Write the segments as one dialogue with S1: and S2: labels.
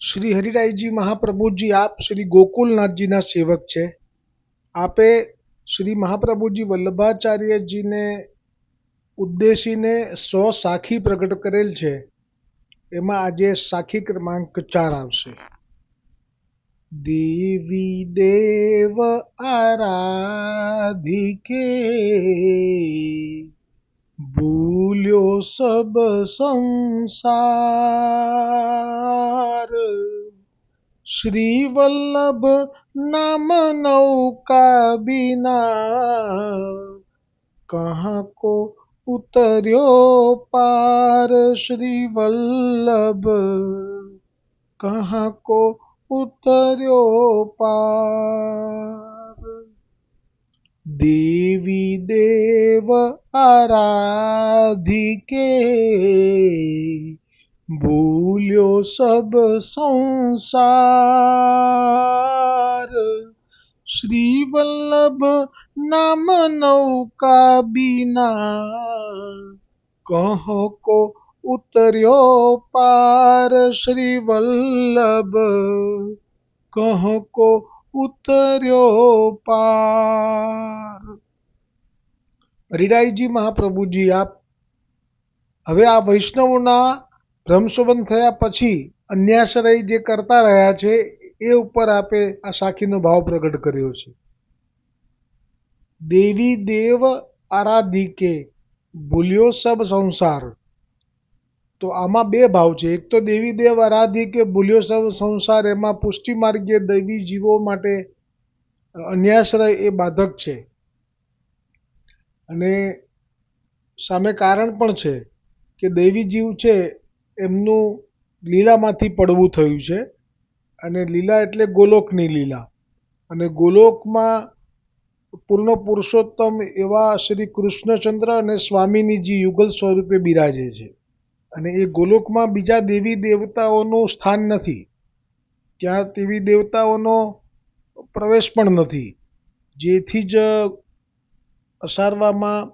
S1: શ્રી હરિરાયજી મહાપ્રભુજી આપ શ્રી ગોકુલનાથજીના સેવક છે. આપે શ્રી મહાપ્રભુજી વલ્લભાચાર્યજીને ઉદ્દેશીને 100 સાખી પ્રગટ કરેલ છે. એમાં આજે સાખી ક્રમાંક 4 આવશે. દેવી દેવ આરાધિકે ભૂલ્યો સબ સંસાર, શ્રી વલ્લભ નામ નૌકા बिना कहाँ को उतर्यो पार, श्री वल्लभ कहाँ को उतर्यो पार. देवी देव आराधिके भूल्यो सब संसार, श्री वल्लभ नाम नौका बिना कहो को उतर्यो पार, श्री वल्लभ कहो को ઉતર્યો પાર. હરિરાયજી મહાપ્રભુજી આપ હવે આ વૈષ્ણવના ભ્રમશોભન થયા પછી અન્યાશ્રય જે કરતા રહ્યા છે એ ઉપર આપે આ સાખીનો ભાવ પ્રગટ કર્યો છે. દેવી દેવ આરાધિકે ભૂલ્યો સબ સંસાર. તો આમાં બે ભાવ છે. એક તો દેવી દેવ આરાધિકે ભૂલ્યો સબ સંસાર, એમાં પુષ્ટિ માર્ગીય દૈવી જીવો માટે અન્યાશ્રય એ બાધક છે. અને સામે કારણ પણ છે કે દૈવી જીવ છે એમનું લીલામાંથી પડવું થયું છે. અને લીલા એટલે ગોલોકની લીલા. અને ગોલોકમાં પૂર્ણ પુરુષોત્તમ એવા શ્રી કૃષ્ણચંદ્ર અને સ્વામીનીજી યુગલ સ્વરૂપે બિરાજે છે. અને એ ગોલોકમાં બીજા દેવી દેવતાઓનું સ્થાન નથી, ત્યાં દેવી દેવતાઓનો પ્રવેશ પણ નથી. જેથી જ અસારવામાં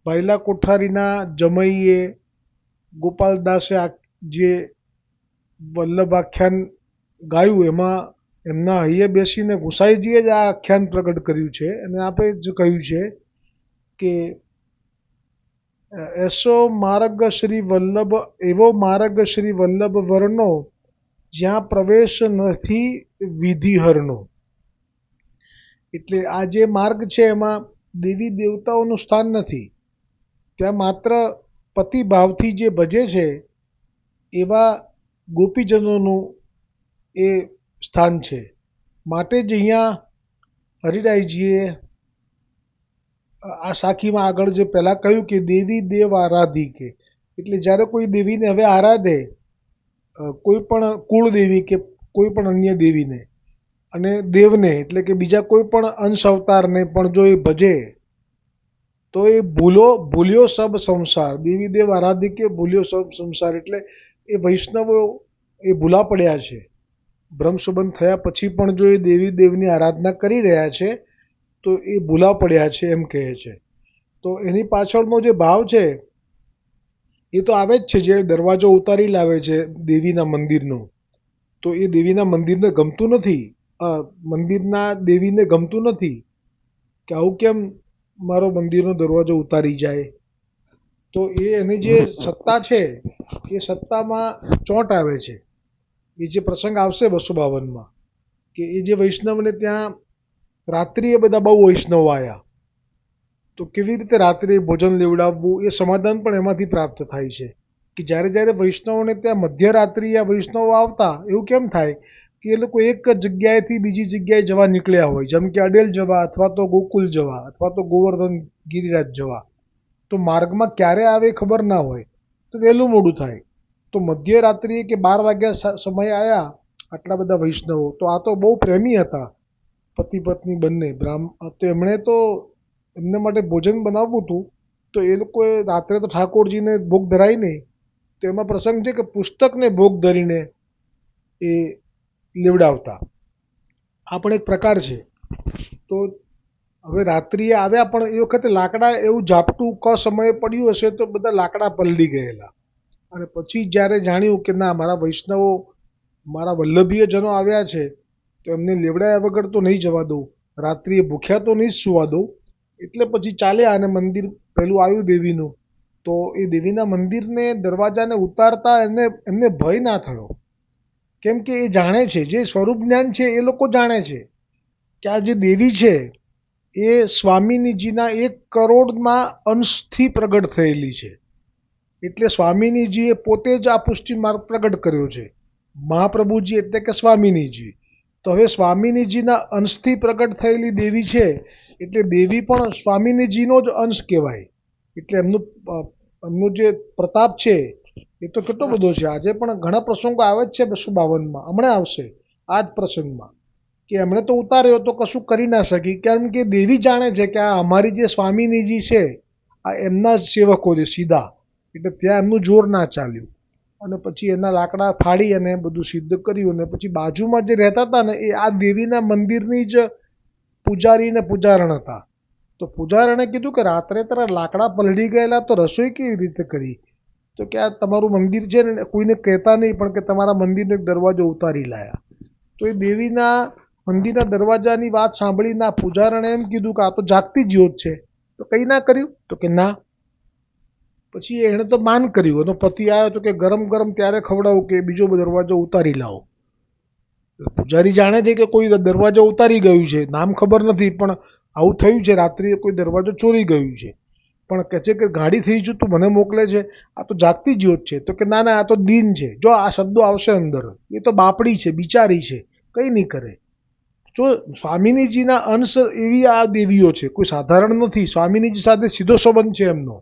S1: ભાયલા કોઠારીના જમૈયે ગોપાલદાસે જે વલ્લભ આખ્યાન ગાયું એમાં એમના હૈયે બેસીને ગુસાઈજીએ જ આ આખ્યાન પ્રગટ કર્યું છે. અને આપે જ કહ્યું છે કે એવો માર્ગ શ્રી વલ્લભ વરનો, જ્યાં પ્રવેશ નથી વિધિહરનો. એટલે આ જે માર્ગ છે એમાં દેવી દેવતાઓનું સ્થાન નથી, ત્યાં માત્ર પતિ ભાવથી જે ભજે છે એવા ગોપીજનોનું એ સ્થાન છે. માટે જ અહીંયા હરિરાયજીએ આ સાખીમાં આગળ જે પહેલાં કહ્યું કે દેવી દેવ આરાધિકે, એટલે જ્યારે કોઈ દેવીને હવે આરાધે, કોઈ પણ કુળદેવી કે કોઈ પણ અન્ય દેવીને, અને દેવને એટલે કે બીજા કોઈ પણ અંશ અવતારને પણ જો એ ભજે તો એ ભૂલ્યો સબ સંસાર. દેવી દેવ આરાધિકે ભૂલ્યો સબ સંસાર એટલે એ વૈષ્ણવો એ ભૂલા પડ્યા છે. ભ્રમશોભન થયા પછી પણ જો એ દેવી દેવની આરાધના કરી રહ્યા છે તો એ ભૂલા પડ્યા છે એમ કહે છે. તો એની પાછળનો જે ભાવ છે એ તો આવે જ છે, જે દરવાજો ઉતારી લાવે છે દેવીના મંદિરનો, તો એ દેવીના મંદિરને ગમતું નથી, મંદિરના દેવીને ગમતું નથી કે આવું કેમ મારો મંદિરનો દરવાજો ઉતારી જાય. તો એની જે સત્તા છે એ સત્તામાં ચોંટ આવે છે. એ જે પ્રસંગ આવશે 252માં કે એ જે વૈષ્ણવને ત્યાં રાત્રિએ બધા બહુ વૈષ્ણવ આવ્યા, તો કેવી રીતે રાત્રે ભોજન લેવડાવવું એ સમાધાન પણ એમાંથી પ્રાપ્ત થાય છે. કે જ્યારે જ્યારે વૈષ્ણવોને ત્યાં મધ્યરાત્રિએ આ વૈષ્ણવ આવતા, એવું કેમ થાય કે એ લોકો એક જગ્યાએથી બીજી જગ્યાએ જવા નીકળ્યા હોય, જેમ કે અડેલ જવા અથવા તો ગોકુલ જવા અથવા તો ગોવર્ધન ગિરિરાજ જવા, તો માર્ગમાં ક્યારે આવે ખબર ના હોય, તો વહેલું મોડું થાય. તો મધ્યરાત્રિએ કે 12 વાગ્યા સમયે આવ્યા આટલા બધા વૈષ્ણવો, તો આ તો બહુ પ્રેમી હતા પતિ પત્ની બંને. તો એમણે તો એમના માટે ભોજન બનાવવું હતું, તો એ લોકોએ રાત્રે તો ઠાકોરજીને ભોગ ધરાય નહીં. તો એમાં પ્રસંગ છે કે પુસ્તકને ભોગ ધરીને એ લેવડાવતા. આ પણ એક પ્રકાર છે. તો હવે રાત્રિએ આવ્યા પણ એ વખતે લાકડા એવું ઝાપટું સમયે પડ્યું હશે તો બધા લાકડા પલળી ગયેલા. અને પછી જ્યારે જાણ્યું કે ના મારા વૈષ્ણવો મારા વલ્લભીયજનો આવ્યા છે તો એમને લેવડાયા વગર તો નહીં જવા દઉં, રાત્રિએ ભૂખ્યા તો નહીં જ સુવા દઉં. એટલે પછી ચાલ્યા અને મંદિર પેલું આવ્યું દેવીનું. તો એ દેવીના મંદિરને દરવાજાને ઉતારતા એમને ભય ના થયો, કેમ કે એ જાણે છે, જે સ્વરૂપ જ્ઞાન છે એ લોકો જાણે છે કે આ જે દેવી છે એ સ્વામિનીજીના 1 કરોડમાં અંશથી પ્રગટ થયેલી છે. એટલે સ્વામિનીજીએ પોતે જ આ પુષ્ટિ માર્ગ પ્રગટ કર્યો છે. મહાપ્રભુજી એટલે કે સ્વામિનીજી. તો હવે સ્વામિનીજીના અંશથી પ્રગટ થયેલી દેવી છે એટલે દેવી પણ સ્વામિનીજીનો જ અંશ કહેવાય. એટલે એમનું જે પ્રતાપ છે એ તો કેટલો બધો છે. આજે પણ ઘણા પ્રસંગો આવે જ છે 252માં, હમણાં આવશે આ જ પ્રસંગમાં, કે એમણે તો ઉતાર્યો તો કશું કરી ના શકી, કારણ કે દેવી જાણે છે કે આ અમારી જે સ્વામિનીજી છે આ એમના જ સેવકો છે સીધા. એટલે ત્યાં એમનું જોર ના ચાલ્યું અને પછી એના લાકડા ફાડી અને બધું સિદ્ધ કર્યું. અને પછી બાજુમાં જે રહેતા હતા ને એ આ દેવીના મંદિરની જ પૂજારી ને પૂજારણ હતા. તો પૂજારણે કીધું કે રાત્રે તારા લાકડા પલળી ગયેલા તો રસોઈ કેવી રીતે કરી? તો કે આ તમારું મંદિર છે ને કોઈને કહેતા નહીં, પણ કે તમારા મંદિરનો એક દરવાજો ઉતારી લાયા. તો એ દેવીના મંદિરના દરવાજાની વાત સાંભળીને આ પૂજારણે એમ કીધું કે આ તો જાગતી જ્યોત છે, તો કંઈ ના કર્યું? તો કે ના. પછી એણે તો માન કર્યું. એનો પતિ આવ્યો તો કે ગરમ ગરમ ત્યારે ખવડાવું કે બીજો દરવાજો ઉતારી લાવો. પૂજારી જાણે છે કે કોઈ દરવાજો ઉતારી ગયું છે, નામ ખબર નથી, પણ આવું થયું છે, રાત્રિએ કોઈ દરવાજો ચોરી ગયું છે. પણ કહે છે કે ગાડી થઈ છું તું મને મોકલે છે, આ તો જાગતી જ્યોત છે. તો કે ના ના, આ તો દીન છે. જો આ શબ્દો આવશે અંદર, એ તો બાપડી છે, બિચારી છે, કંઈ નહીં કરે. જો સ્વામિનીજીના અંશ એવી આ દેવીઓ છે, કોઈ સાધારણ નથી. સ્વામિનીજી સાથે સીધો સંબંધ છે એમનો,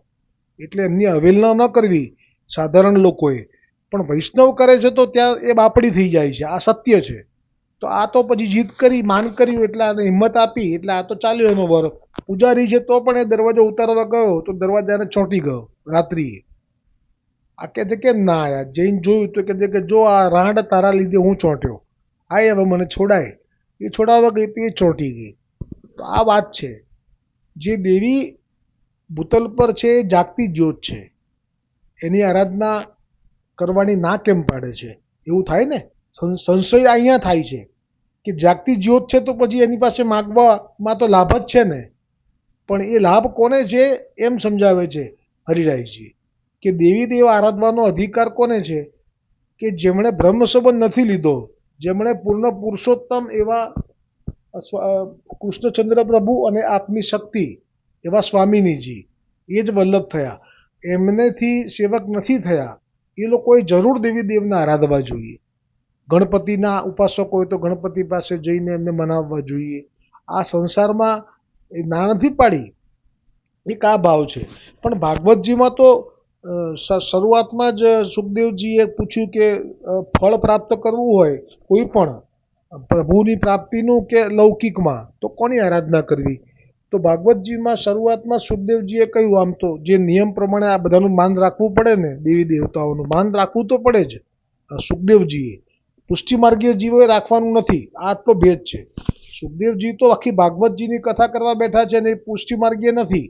S1: એટલે એમની અવહેલના ન કરવી સાધારણ લોકોએ. પણ વૈષ્ણવ કરે છે તો ત્યાં એ બાપડી થઈ જાય છે, આ સત્ય છે. તો આ તો પછી જીદ કરી, માન કર્યું, એટલે આને હિંમત આપી, એટલે આ તો ચાલ્યો એનો વર. પૂજારી છે તો પણ એ દરવાજો ઉતારવા ગયો તો દરવાજાને ચોંટી ગયો રાત્રિએ. આ કહે છે કે ના યાર, જઈને જોયું તો કહે છે કે જો આ રાંડ તારા લીધે હું ચોંટ્યો, આય હવે મને છોડાય. એ છોડાવવા ગઈ તો એ ચોંટી ગઈ. તો આ વાત છે. જે દેવી ભૂતલ પર છે એ જાગતી જ્યોત છે, એની આરાધના કરવાની ના કેમ પાડે છે? એવું થાય ને, સંશય અહીંયા થાય છે કે જાગતી જ્યોત છે તો પછી એની પાસે માગવામાં તો લાભ જ છે ને. પણ એ લાભ કોને છે એમ સમજાવે છે હરિરાયજી, કે દેવી દેવ આરાધવાનો અધિકાર કોને છે? કે જેમણે બ્રહ્મ સંબંધ નથી લીધો, જેમણે પૂર્ણ પુરુષોત્તમ એવા કૃષ્ણચંદ્ર પ્રભુ અને આપની શક્તિ એવા સ્વામિનીજી એ જ વલ્લભ થયા, એમનેથી સેવક નથી થયા, એ લોકોએ જરૂર દેવી દેવને આરાધવા જોઈએ. ગણપતિના ઉપાસકો હોય તો ગણપતિ પાસે જઈને એમને મનાવવા જોઈએ. આ સંસારમાં એ ના નથી પાડી, એક આ ભાવ છે. પણ ભાગવતજીમાં તો શરૂઆતમાં જ સુખદેવજીએ પૂછ્યું કે ફળ પ્રાપ્ત કરવું હોય કોઈ પણ પ્રભુની પ્રાપ્તિનું કે લૌકિકમાં, તો કોની આરાધના કરવી? તો ભાગવતજીમાં શરૂઆતમાં સુખદેવજીએ કહ્યું, આમ તો જે નિયમ પ્રમાણે આ બધાનું માન રાખવું પડે ને, દેવી દેવતાઓનું માન રાખવું તો પડે જ. સુખદેવજીએ પુષ્ટિ માર્ગીય જીવોએ રાખવાનું નથી, આટલો ભેદ છે. સુખદેવજી તો આખી ભાગવતજીની કથા કરવા બેઠા છે ને એ પુષ્ટિ માર્ગીય નથી,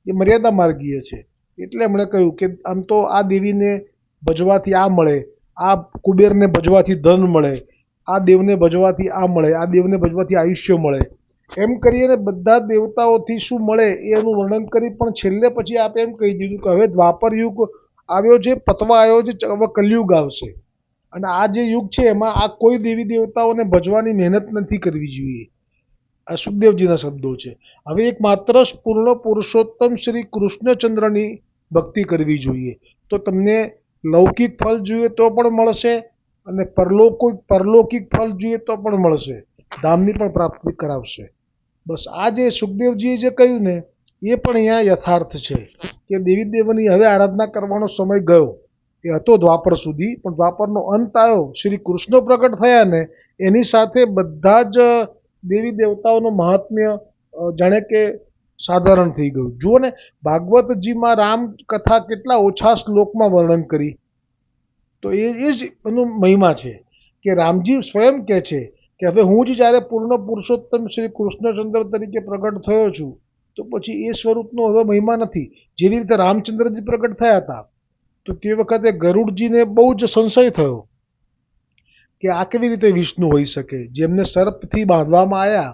S1: એ મર્યાદા માર્ગીય છે. એટલે એમણે કહ્યું કે આમ તો આ દેવીને ભજવાથી આ મળે, આ કુબેરને ભજવાથી ધન મળે, આ દેવને ભજવાથી આ મળે, આ દેવને ભજવાથી આયુષ્ય મળે, એમ કરીને બધા દેવતાઓથી શું મળે એનું વર્ણન કરી. પણ છેલ્લે પછી આપે એમ કહી દીધું કે હવે દ્વાપર યુગ આવ્યો છે, પતવા આવ્યો છે, હવે કલયુગ આવશે. અને આ જે યુગ છે એમાં આ કોઈ દેવી દેવતાઓને ભજવાની મહેનત નથી કરવી જોઈએ. આ સુખદેવજીના શબ્દો છે. હવે એક માત્ર પૂર્ણ પુરુષોત્તમ શ્રી કૃષ્ણચંદ્રની ભક્તિ કરવી જોઈએ. તો તમને લૌકિક ફળ જોઈએ તો પણ મળશે અને પરલૌકિક ફળ જોઈએ તો પણ મળશે, ધામની પણ પ્રાપ્તિ કરાવશે. બસ આ જે સુખદેવજીએ જે કહ્યું ને એ પણ અહીંયા યથાર્થ છે કે દેવી દેવની હવે આરાધના કરવાનો સમય ગયો. એ હતો દ્વાપર સુધી, પણ દ્વાપરનો અંત આવ્યો, શ્રી કૃષ્ણ પ્રગટ થયા ને એની સાથે બધા જ દેવી દેવતાઓનું મહાત્મ્ય જાણે કે સાધારણ થઈ ગયું. જુઓ ને, ભાગવતજીમાં રામ કથા કેટલા ઓછા શ્લોકમાં વર્ણન કરી. તો એ જ એનું મહિમા છે કે રામજી સ્વયં કહે છે કે હવે હું જ જ્યારે પૂર્ણ પુરુષોત્તમ શ્રી કૃષ્ણચંદ્ર તરીકે પ્રગટ થયો છું, તો પછી એ સ્વરૂપનો હવે મહિમા નથી. જેવી રીતે રામચંદ્રજી પ્રગટ થયા હતા તો તે વખતે ગરુડજીને બહુ જ સંશય થયો કે આ કેવી રીતે વિષ્ણુ હોઈ શકે, જેમને સર્પથી બાંધવામાં આવ્યા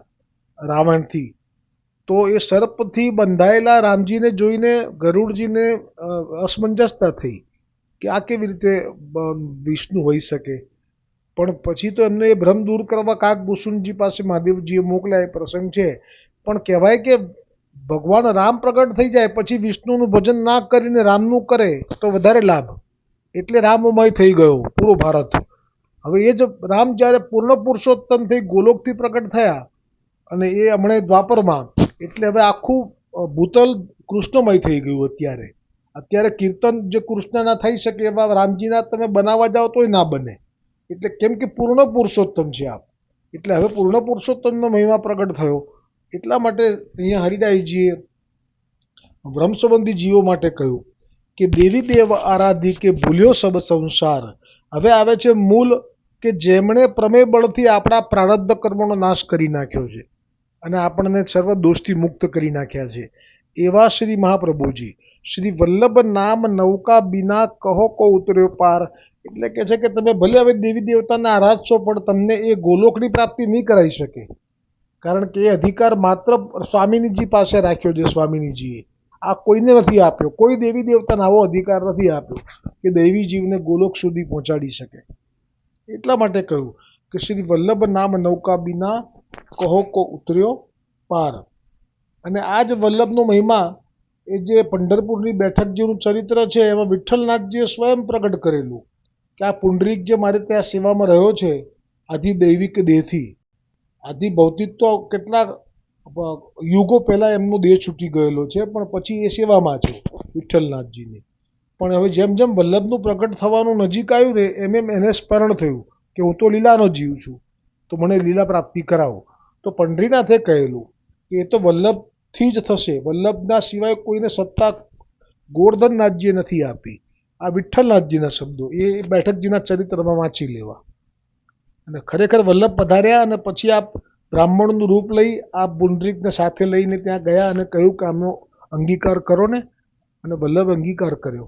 S1: રાવણથી, તો એ સર્પથી બંધાયેલા રામજીને જોઈને ગરુડજીને અસમંજસતા થઈ કે આ કેવી રીતે વિષ્ણુ હોઈ શકે. પણ પછી તો એમને એ ભ્રમ દૂર કરવા કાકભૂષણજી પાસે મહાદેવજીએ મોકલ્યા, એ પ્રસંગ છે. પણ કહેવાય કે ભગવાન રામ પ્રગટ થઈ જાય પછી વિષ્ણુનું ભજન ના કરીને રામનું કરે તો વધારે લાભ. એટલે રામમય થઈ ગયો પૂરો ભારત. હવે એ જ રામ જ્યારે પૂર્ણ પુરુષોત્તમ થઈ ગોલોકથી પ્રગટ થયા અને એ હમણાં દ્વાપરમાં, એટલે હવે આખું ભૂતલ કૃષ્ણમય થઈ ગયું. અત્યારે કીર્તન જે કૃષ્ણના થઈ શકે એવા રામજીના તમે બનાવવા જાઓ તોય ના બને. એટલે કેમ કે પૂર્ણ પુરુષોત્તમ છે આપ. એટલે હવે પૂર્ણ પુરુષોત્તમનો મહિમા પ્રગટ થયો. એટલા માટે અહીંયા હરિદાસજીએ બ્રહ્મસંબંધી જીવો માટે કહ્યું કે દેવી દેવ આરાધી કે ભૂલ્યો સબ સંસાર. હવે આવે છે મૂળ કે જેમણે પ્રમેય બળથી આપણા પ્રારબ્ધ કર્મોનો નાશ કરી નાખ્યો છે અને આપણને સર્વ દોષથી મુક્ત કરી નાખ્યા છે, એવા શ્રી મહાપ્રભુજી શ્રી વલ્લભ નામ નૌકા બિના કહો કો ઉતર્યો પાર. એટલે કે છે કે તમે ભલે હવે દેવી દેવતાને આરાધશો પણ તમને એ ગોલોકની પ્રાપ્તિ નહીં કરાવી શકે, કારણ કે એ અધિકાર માત્ર સ્વામિનીજી પાસે રાખ્યો છે. સ્વામિનીજીએ આ કોઈને નથી આપ્યો. કોઈ દેવી દેવતાને આવો અધિકાર નથી આપ્યો કે દૈવી જીવને ગોલોક સુધી પહોંચાડી શકે. એટલા માટે કહ્યું કે શ્રી વલ્લભ નામ નૌકા બિના કહો કો ઉતર્યો પાર. અને આ જ વલ્લભનો મહિમા એ જે પંઢરપુરની બેઠક જેનું ચરિત્ર છે એમાં વિઠ્ઠલનાથજીએ સ્વયં પ્રગટ કરેલું કે આ પુંડરીક જે મારે ત્યાં સેવામાં રહ્યો છે આદિ દૈવિક દેહથી. આદિ ભૌતિક તો કેટલાક યુગો પહેલાં એમનો દેહ છૂટી ગયેલો છે, પણ પછી એ સેવામાં છે વિઠ્ઠલનાથજીની. પણ હવે જેમ જેમ વલ્લભનું પ્રગટ થવાનું નજીક આવ્યું ને એમ એમ એને સ્મરણ થયું કે હું તો લીલાનો જીવ છું, તો મને લીલા પ્રાપ્તિ કરાવો. તો પંઢરીનાથે કહેલું કે એ તો વલ્લભથી જ થશે. વલ્લભના સિવાય કોઈને સત્તા ગોવર્ધનનાથજીએ નથી આપી. આ વિઠ્ઠલનાથજીના શબ્દો એ બેઠકજીના ચરિત્રમાં વાંચી લેવા. અને ખરેખર વલ્લભ પધાર્યા અને પછી આ બ્રાહ્મણનું રૂપ લઈ આ પુંડરીકને સાથે લઈને ત્યાં ગયા અને કહ્યું કે આમનો અંગીકાર કરો ને, અને વલ્લભ અંગીકાર કર્યો.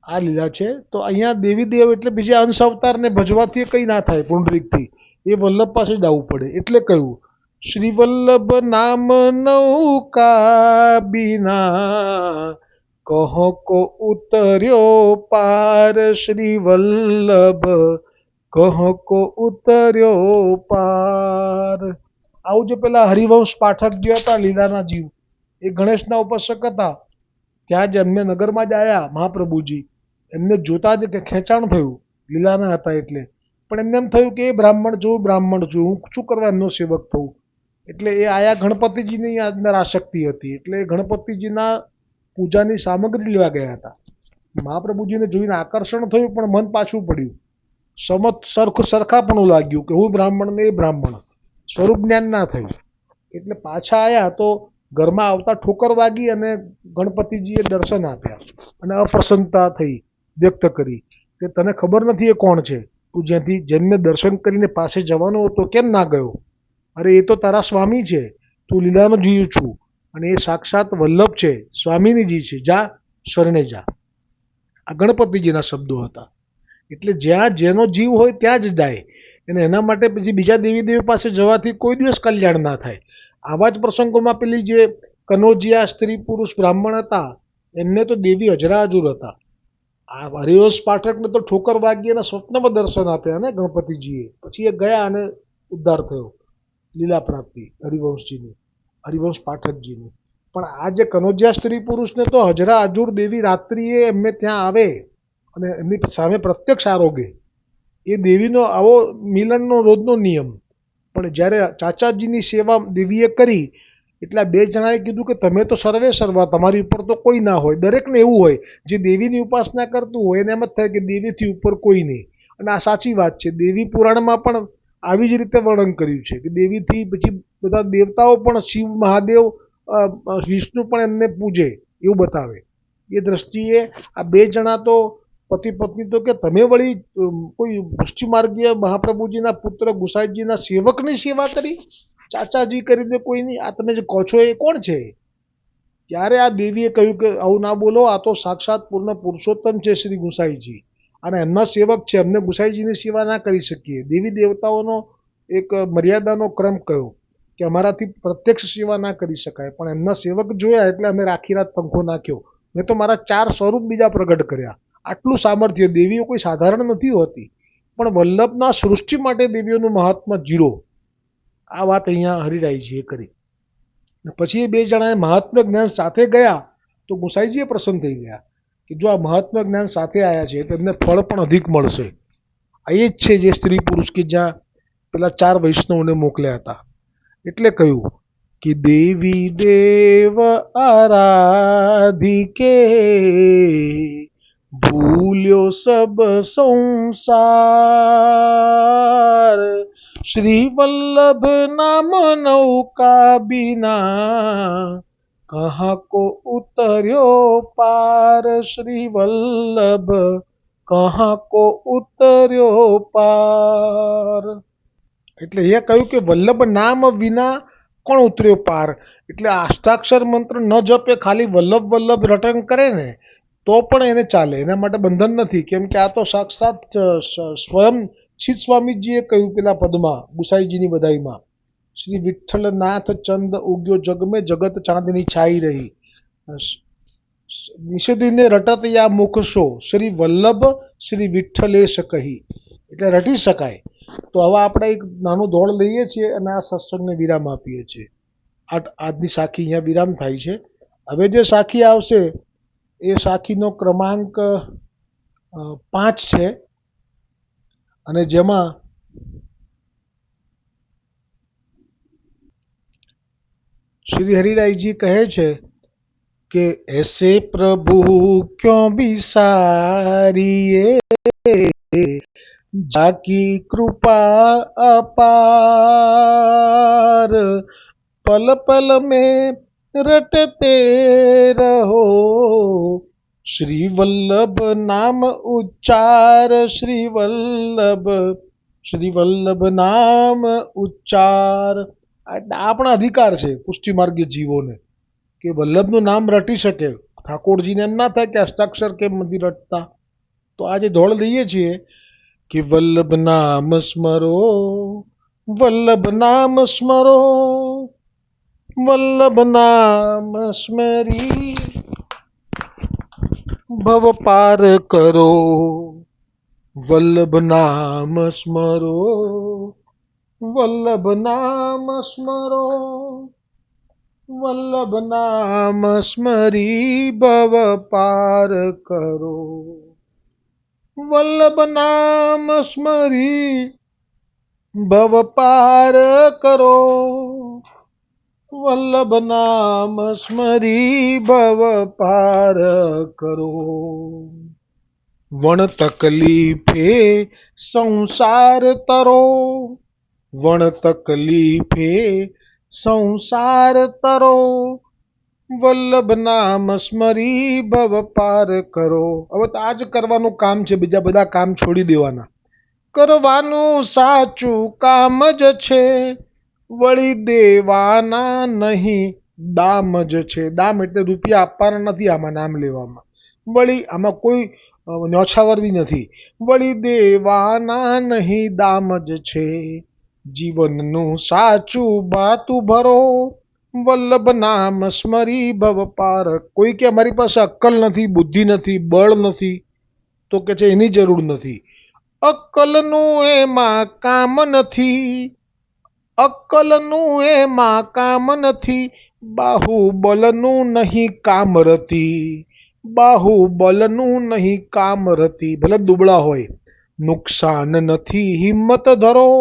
S1: આ લીલા છે. તો અહીંયા દેવી દેવ એટલે બીજા અંશ અવતારને ભજવાથી કંઈ ના થાય. પુંડરીકથી એ વલ્લભ પાસે જ આવવું પડે. એટલે કહ્યું શ્રી વલ્લભ નામ નૌકા બિના કહો કો ઉતર્યો પાર. શ્રી વલ્લભ કહો કો ઉતર્યો પાર. આવું જે પેલા હરિવંશ પાઠક જે હતા લીલાના જીવ, એ ગણેશના ઉપાસક હતા. ત્યાં જ એમને નગરમાં જ આવ્યા મહાપ્રભુજી. એમને જોતા જ કે ખેંચાણ થયું, લીલાના હતા એટલે. પણ એમને એમ થયું કે એ બ્રાહ્મણ છું, હું શું કરવા એમનો સેવક થવું. એટલે એ આયા ગણપતિજીની અંદર આસક્તિ હતી. એટલે ગણપતિજીના પૂજાની સામગ્રી લેવા ગયા હતા. મહાપ્રભુજીને જોઈને આકર્ષણ થયું પણ મન પાછું પડ્યું. સરખાપણું લાગ્યું કે હું બ્રાહ્મણ ને એ બ્રાહ્મણ, સ્વરૂપ જ્ઞાન ના થયું. એટલે પાછા આવ્યા તો ઘરમાં આવતા ઠોકર વાગી અને ગણપતિજીએ દર્શન આપ્યા અને અપ્રસન્નતા થઈ વ્યક્ત કરી કે તને ખબર નથી એ કોણ છે, તું જ્યાંથી જેમને દર્શન કરીને પાસે જવાનો હતો કેમ ના ગયો? અરે એ તો તારા સ્વામી છે, તું લીલાનો જીવ છું અને એ સાક્ષાત વલ્લભ છે, સ્વામિનીજી છે, જા શરણે જા. આ ગણપતિજીના શબ્દો હતા. એટલે જ્યાં જેનો જીવ હોય ત્યાં જ જાય, અને એના માટે પછી બીજા દેવી દેવ પાસે જવાથી કોઈ દિવસ કલ્યાણ ના થાય. આવા જ પ્રસંગોમાં પેલી જે કનોજિયા સ્ત્રી પુરુષ બ્રાહ્મણ હતા એમને તો દેવી અજરાજુર હતા. આ હરિવંશ પાઠકને તો ઠોકર વાગી અને સ્વપ્નમાં દર્શન આપ્યા ને ગણપતિજીએ. પછી એ ગયા અને ઉદ્ધાર થયો, લીલા પ્રાપ્તિ હરિવંશજીની, હરિવંશ પાઠકજીની. પણ આ જે કનોજિયા સ્ત્રી પુરુષને તો હજરા અજુર દેવી રાત્રિએ એમને ત્યાં આવે અને એમની સામે પ્રત્યક્ષ આરોગે. એ દેવીનો આવો મિલનનો રોજનો નિયમ. પણ જ્યારે ચાચાજીની સેવા દેવીએ કરી એટલે બે જણાએ કીધું કે તમે તો સર્વે સર્વા, તમારી ઉપર તો કોઈ ના હોય. દરેકને એવું હોય જે દેવીની ઉપાસના કરતું હોય એને એમ જ થાય કે દેવીથી ઉપર કોઈ નહીં. અને આ સાચી વાત છે. દેવી પુરાણમાં પણ આવી જ રીતે વર્ણન કર્યું છે કે દેવીથી પછી બધા દેવતાઓ પણ શિવ, મહાદેવ, વિષ્ણુ પણ એમને પૂજે એવું બતાવે. એ દ્રષ્ટિએ આ બે જણા તો પતિ પત્ની તો કે તમે વળી કોઈ પુષ્ટિ માર્ગીય મહાપ્રભુજીના પુત્ર ગુસાઈજીના સેવકની સેવા કરી, ચાચાજી કરીને કોઈની? આ તમે જે કહો છો એ કોણ છે? ત્યારે આ દેવીએ કહ્યું કે આવું ના બોલો, આ તો સાક્ષાત પૂર્ણ પુરુષોત્તમ છે શ્રી ગુસાઈજી. અને એમના સેવક છે, એમને ગુસાઈજીની સેવા ના કરી શકીએ. દેવી દેવતાઓનો એક મર્યાદાનો ક્રમ કયો કે અમારાથી પ્રત્યક્ષ સેવા ના કરી શકાય, પણ એમના સેવક જોયા એટલે અમે રાખી રાત પંખો નાખ્યો. મેં તો મારા 4 સ્વરૂપ બીજા પ્રગટ કર્યા. આટલું સામર્થ્ય. દેવીઓ કોઈ સાધારણ નથી હોતી, પણ વલ્લભના સૃષ્ટિ માટે દેવીઓનું મહાત્મા 0. આ વાત અહીંયા હરિરાયજીએ કરી. પછી એ 2 જણાએ મહાત્મ્ય જ્ઞાન સાથે ગયા તો ગુસાઈજીએ પ્રસન્ન થઈ ગયા કે જો આ મહાત્મ્ય જ્ઞાન સાથે આવ્યા છે તો એમને ફળ પણ અધિક મળશે. આ એ જ છે જે સ્ત્રી પુરુષ કે જ્યાં પેલા 4 વૈષ્ણવને મોકલ્યા હતા. એટલે કહ્યું કે દેવી દેવ આરાધિકે ભૂલ્યો સબ સંસાર, શ્રી વલ્લભ નામ નૌકા बिना કહા કો ઉતર્યો પાર, શ્રી વલ્લભ કહા કો ઉતર્યો પાર. એટલે એ કહ્યું કે વલ્લભ નામ વિના કોણ ઉતર્યો પાર. એટલે અષ્ટાક્ષર મંત્ર ન જપે, ખાલી વલ્લભ વલ્લભ રટન કરે ને તો પણ એને ચાલે, એના માટે બંધન નથી. કેમ કે આ તો સાક્ષાત સ્વયં શીત સ્વામીજીએ કહ્યું પેલા પદમાં ગુસાઈજીની બધાઈમાં, શ્રી વિઠ્ઠલનાથ ચંદ ઉગ્યો જગ મેં, જગત ચાંદની છાઈ રહી, નિષેધીને રટત યા મુખશો, શ્રી વલ્લભ શ્રી વિઠ્ઠલેશ કહી. એટલે રટી શકાય. તો હવે આપણે એક નાનું દોડ લઈએ છીએ અને આ સત્સંગને વિરામ આપીએ છીએ. આજની સાખી અહીંયા વિરામ થાય છે. હવે જે સાખી આવશે એ સાખીનો ક્રમાંક 5 છે અને જેમાં શ્રી હરિરાયજી કહે છે કે એસે પ્રભુ ક્यों बिसारिए, जाकी कृपा अपार, पल पल में रटते रहो, श्री वल्लभ नाम उच्चार, श्री वल्लभ નામ ઉચ્ચાર. આપણા અધિકાર છે પુષ્ટિ માર્ગીય જીવોને કે વલ્લભનું નામ રટી શકે. ઠાકોરજીને એમ ના થાય કે અષ્ટાક્ષર કેમ નથી રટતા. તો આજે દોડ લઈએ છીએ કે વલ્લભ નામ સ્મરો, વલ્લભ નામ સ્મરો, વલ્લભ નામ સ્મરી ભવ પાર કરો, વલ્લભ નામ સ્મરો, વલ્લભ નામ સ્મરો, વલ્લભ નામ સ્મરી ભવ પાર કરો, વલ્લભ નામ સ્મરી ભવ પાર કરો, વલ્લભ નામ સ્મરી ભવ પાર કરો. વણ તકલીફે સંસાર તરો, વણ તકલીફે સંસાર તરો, વલ્લભ નામ સ્મરી ભવ પાર કરો. હવે તો આ જ કરવાનું કામ છે, બીજા બધા કામ છોડી દેવાના. કરવાનું સાચું કામ જ છે, વળી દેવાના નહીં દામ જ છે. દામ એટલે રૂપિયા આપવાના નથી આમાં નામ લેવામાં, વળી આમાં કોઈ ન્યોછાવરવી નથી. વળી દેવાના નહીં દામ જ છે, જીવનનું સાચું બાતું ભરો, વલ્લભ નામ સ્મરી ભવ પાર. કોઈ કે અમારી પાસે અક્કલ નથી, બુદ્ધિ નથી, બળ નથી, તો કે છે એની જરૂર નથી. અક્કલનું એમાં કામ નથી, અક્કલનું એમાં કામ નથી, બાહુબલનું નહીં કામ રતી, બાહુબલનું નહીં કામ રતી. ભલે દુબળા હોય, નુકસાન નથી હિંમત ધરો,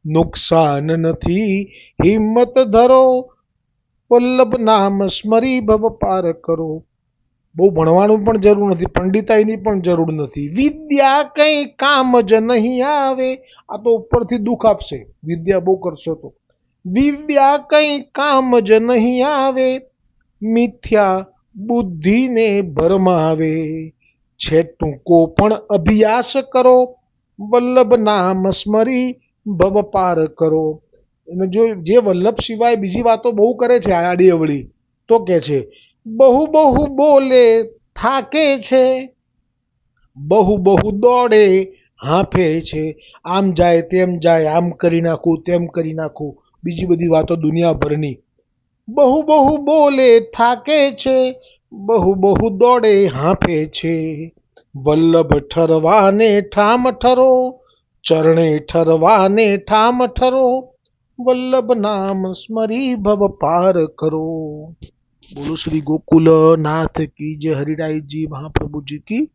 S1: નુકસાન નથી હિંમત ધરો, વલ્લભ નામ સ્મરી ભવ પાર કરો. બહુ ભણવાનું પણ જરૂર નથી, પંડિતાઈની પણ જરૂર નથી. વિદ્યા કંઈ કામ જ નહીં આવે. આ તો ઉપરથી દુઃખ આપશે, વિદ્યા બહુ કરશો તો. વિદ્યા કંઈ કામ જ નહીં આવે, મિથ્યા બુદ્ધિને ભરમાવે, છે ટૂંકો પણ અભ્યાસ કરો, વલ્લભ નામ સ્મરી ભવ પાર કરો. અને જો જે વલ્લભ સિવાય બીજી વાતો બહુ કરે છે આડી અવળી, તો કે છે બહુ બહુ બોલે થાકે છે, બહુ બહુ દોડે હાંફે છે, આમ જાય તેમ જાય, આમ કરી નાખું તેમ કરી નાખું, બીજી બધી વાતો દુનિયાભરની. બહુ બહુ બોલે થાકે છે, બહુ બહુ દોડે હાંફે છે, વલ્લભ ઠરવાને ઠામ ઠરો, ચરણે ઠરવાને ઠામ ઠરો, વલ્લભ નામ સ્મરી ભવ પાર કરો. બોલો શ્રી ગોकुल नाथ की जय, हरिराय जी महाप्रभु जी की